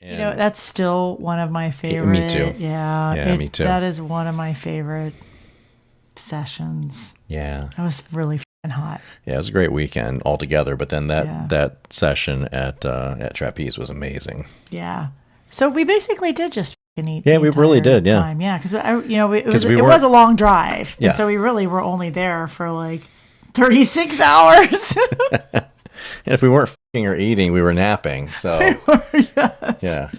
And that's still one of my favorite. Me too. Yeah, me too. That is one of my favorite sessions. Yeah. That was really fucking hot. Yeah, it was a great weekend altogether. But then that session at Trapeze was amazing. Yeah. So we basically did just fucking eat. Yeah, we really did. Yeah. Time. Yeah, because it was a long drive, and so we really were only there for like 36 hours. And if we weren't fucking or eating, we were napping. So yes. Yeah,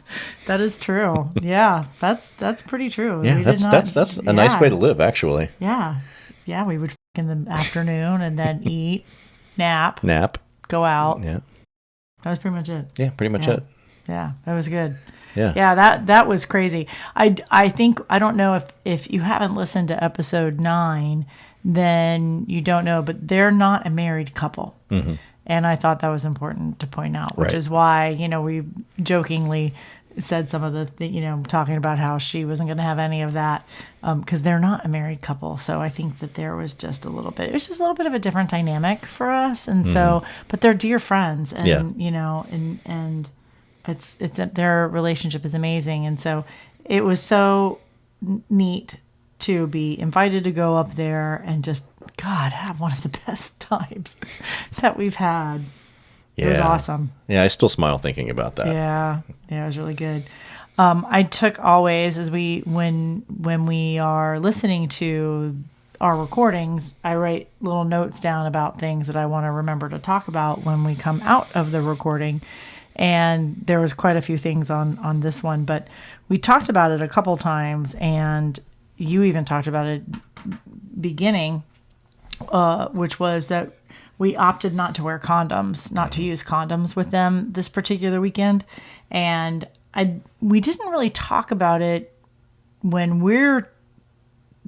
that is true. Yeah, that's pretty true. Yeah, that's a nice way to live, actually. Yeah, we would in the afternoon and then eat, nap, go out. Yeah, that was pretty much it. Yeah, pretty much it. Yeah, that was good. Yeah, that was crazy. I think, I don't know if you haven't listened to episode 9, then you don't know, but they're not a married couple. Mm-hmm. And I thought that was important to point out, which is why, we jokingly said some of the, talking about how she wasn't going to have any of that, because they're not a married couple. So I think that there was just it was just a little bit of a different dynamic for us. And so, but they're dear friends, and, and it's their relationship is amazing. And so it was so neat to be invited to go up there and just, God, have one of the best times that we've had. Yeah. It was awesome. Yeah, I still smile thinking about that. Yeah, it was really good. I took always, when we are listening to our recordings, I write little notes down about things that I want to remember to talk about when we come out of the recording. And there was quite a few things on this one, but we talked about it a couple times, and you even talked about it beginning, which was that we opted not to wear condoms, not to use condoms with them this particular weekend. And we didn't really talk about it when we're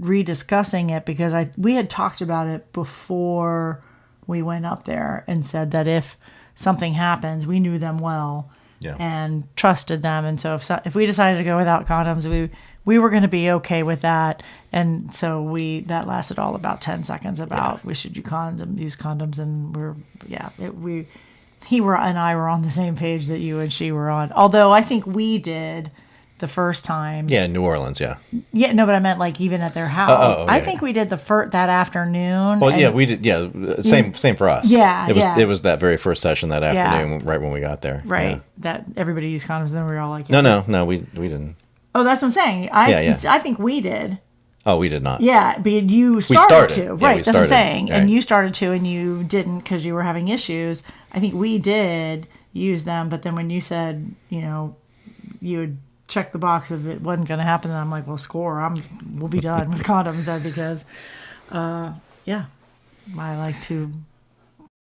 rediscussing it, because we had talked about it before we went up there and said that if something happens, we knew them well and trusted them. And so if we decided to go without condoms, we were going to be okay with that. And so that lasted all about 10 seconds about we should use condoms. And he and I were on the same page that you and she were on. Although I think we did the first time. Yeah, New Orleans, yeah. Yeah, no, but I meant like even at their house. I think we did that afternoon. Well, we did. Yeah, same for us. Yeah, it was that very first session that afternoon, right when we got there. Right, yeah. That everybody used condoms, and then we were all like, no, we didn't. Oh, that's what I'm saying. I think we did. Oh, we did not. Yeah, but you started to. Right, that's what I'm saying. Right. And you started to, and you didn't because you were having issues. I think we did use them, but then when you said, you would check the box if it wasn't going to happen, and I'm like, well, we'll be done with condoms then, because, I like to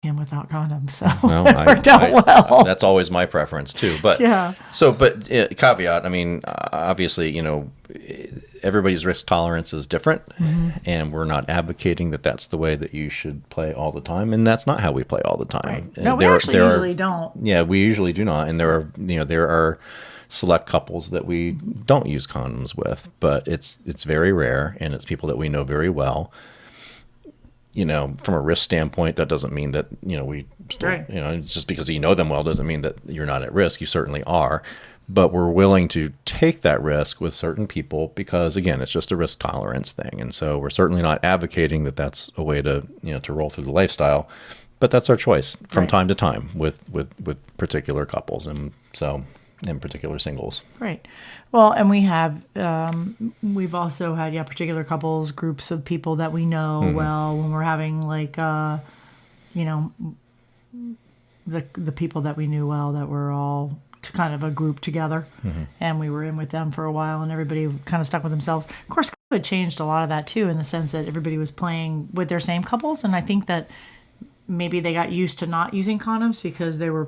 him without condoms, so it worked out well. That's always my preference too. But caveat. I mean, obviously, everybody's risk tolerance is different, and we're not advocating that that's the way that you should play all the time, and that's not how we play all the time. Right. No, we usually don't. Yeah, we usually do not, and there are select couples that we don't use condoms with, but it's very rare, and it's people that we know very well. From a risk standpoint, that doesn't mean that, we still, just because you know them well doesn't mean that you're not at risk. You certainly are, but we're willing to take that risk with certain people because, again, it's just a risk tolerance thing. And so we're certainly not advocating that that's a way to, to roll through the lifestyle, but that's our choice from time to time with particular couples. And so, in particular singles. Right. Well, and we've also had, particular couples, groups of people that we know well when we're having the people that we knew well that were all kind of a group together, and we were in with them for a while, and everybody kind of stuck with themselves. Of course, COVID changed a lot of that too, in the sense that everybody was playing with their same couples, and I think that maybe they got used to not using condoms because they were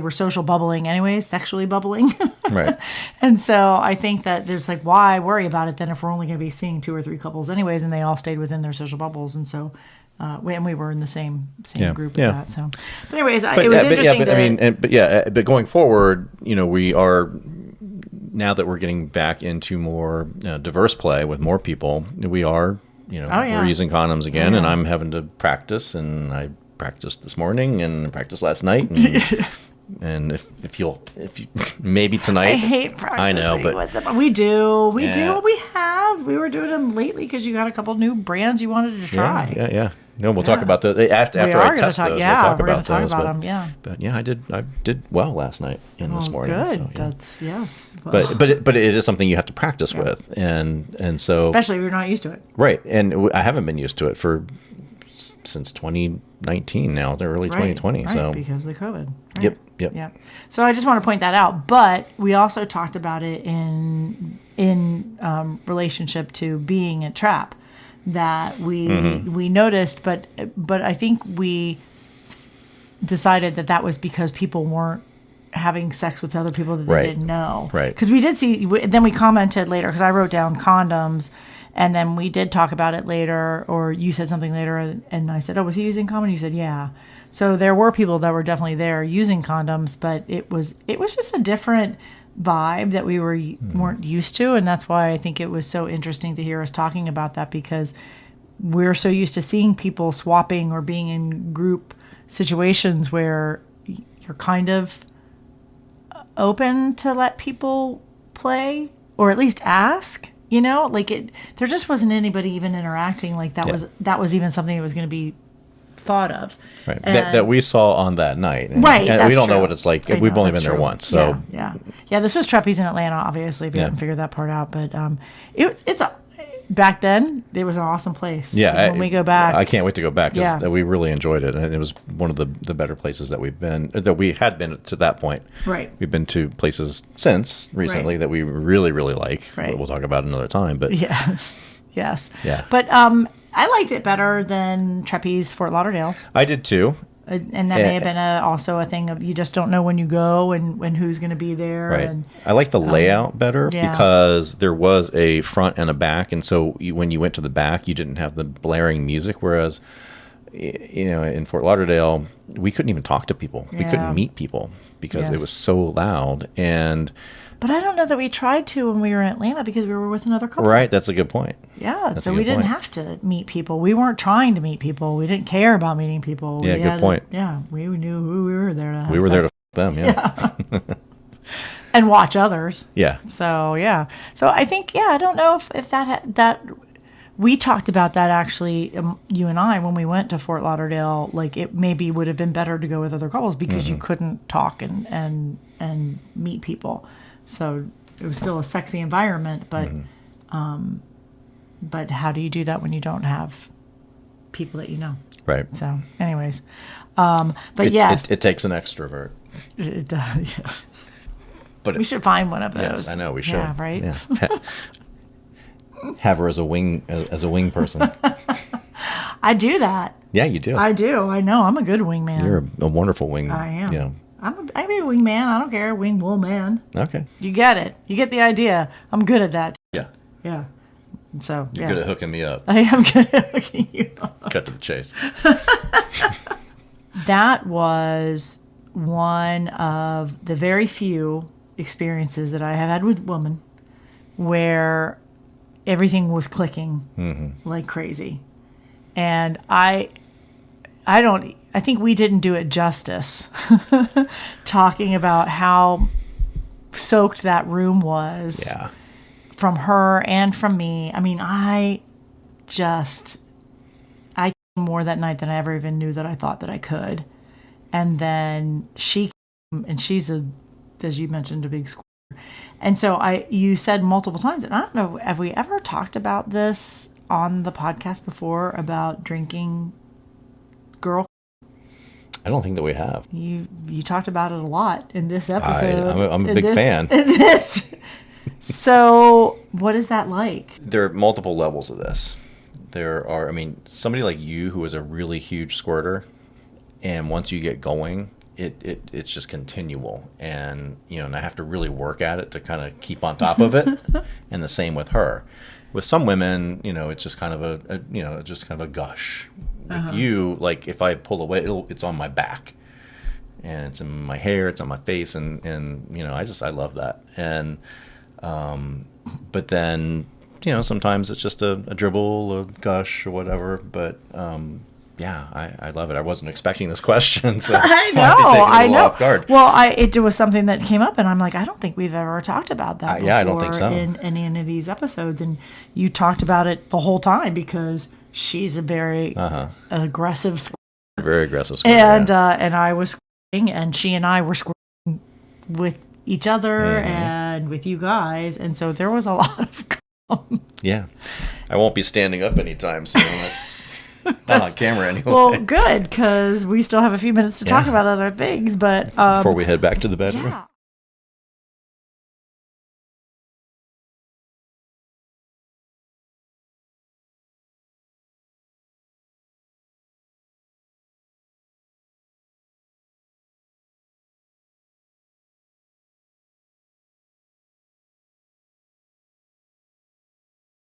social bubbling anyways, sexually bubbling. Right. And so I think that there's why worry about it then if we're only going to be seeing 2 or 3 couples anyways, and they all stayed within their social bubbles. And so, we were in the same group of that. So, but anyways, it was interesting. But going forward, we are, now that we're getting back into more diverse play with more people, we are, we're using condoms again, and I'm having to practice, and I practiced this morning and practiced last night, and And if you maybe tonight. I hate practicing I know, but with them. We do. We Yeah. do. We have. We were doing them lately because you got a couple new brands you wanted to try. Yeah. No, we'll talk about those after We I are gonna test talk- those. yeah, we'll talk we're gonna about talk those. about them, yeah. But yeah, I did well last night and this morning. Good. So, yeah. That's yes. But it is something you have to practice with, and so especially if you're not used to it. right. And I haven't been used to it since 2019 now, the early 2020. Right, So because of the COVID. Right? Yep. Yeah. So I just want to point that out. But we also talked about it in relationship to being a trap that we noticed, but I think we decided that was because people weren't having sex with other people that they didn't know. Right. Because we did see, then we commented later, because I wrote down condoms, and then we did talk about it later, or you said something later, and I said, oh, was he using condom? You said, yeah. So there were people that were definitely there using condoms, but it was just a different vibe that we weren't used to, and that's why I think it was so interesting to hear us talking about that, because we're so used to seeing people swapping or being in group situations where you're kind of open to let people play, or at least ask, like there just wasn't anybody even interacting like that. That was even something that was going to be thought of, right. That we saw on that night, and, right? And we don't true. know what it's like. We've only been there once, so yeah. This was Trapeze in Atlanta, obviously, if you haven't figured that part out. But back then it was an awesome place. Yeah, when we go back, I can't wait to go back, because we really enjoyed it, and it was one of the better places that we had been to that point. Right. We've been to places since recently that we really, really like. Right. We'll talk about another time, but yes. Yeah. But I liked it better than Trapeze Fort Lauderdale. I did too. And that may have been also a thing of you just don't know when you go and who's going to be there. Right. And I like the layout better because there was a front and a back, and so when you went to the back, you didn't have the blaring music. Whereas, in Fort Lauderdale, we couldn't even talk to people. We couldn't meet people because it was so loud. But I don't know that we tried to when we were in Atlanta, because we were with another couple. Right, that's a good point. Yeah, so we didn't have to meet people. We weren't trying to meet people. We didn't care about meeting people. Yeah, good point. We knew who we were there to have We were sex there to them, yeah. and watch others. Yeah. So, So I think, I don't know if that we talked about that actually, you and I, when we went to Fort Lauderdale, like it maybe would have been better to go with other couples because you couldn't talk and meet people. So it was still a sexy environment, but how do you do that when you don't have people that you know? Right. So, anyways, but yes, it takes an extrovert. It does. Yeah. But we should find one of those. Yes, I know we should. Yeah, right. Yeah. Have her as a wing person. I do that. Yeah, you do. I do. I know. I'm a good wingman. You're a wonderful wing. I am. Yeah. I'm a wingman. I don't care. Wing woman. Okay. You get it. You get the idea. I'm good at that. Yeah. Yeah. So You're good at hooking me up. I am good at hooking you up. Cut to the chase. That was one of the very few experiences that I have had with women where everything was clicking like crazy. And I think we didn't do it justice talking about how soaked that room was. Yeah. From her and from me. I mean, I came more that night than I ever even knew that I thought that I could. And then she came, and she's as you mentioned, a big squirter. And so you said multiple times, and I don't know, have we ever talked about this on the podcast before about drinking girl? I don't think that we have. You talked about it a lot in this episode. I'm a big fan. So what is that like? There are multiple levels of this. There are, somebody like you who is a really huge squirter, and once you get going, it's just continual, and and I have to really work at it to kind of keep on top of it. And the same with her. With some women, it's just kind of a gush. With you, like if I pull away, it's on my back, and it's in my hair, it's on my face, and I love that. And but then sometimes it's just a dribble, a gush, or whatever. But Yeah, I love it. I wasn't expecting this question, so I know, I know. Off guard. Well, it was something that came up, and I'm like, I don't think we've ever talked about that before I don't think so. in any of these episodes. And you talked about it the whole time because she's a very aggressive squirter. Very aggressive squirter. And I was squirting, and she and I were squirting with each other and with you guys, and so there was a lot of cum. Yeah, I won't be standing up anytime soon. That's not on camera anyway. Well, good, because we still have a few minutes to talk about other things, but before we head back to the bedroom. Yeah.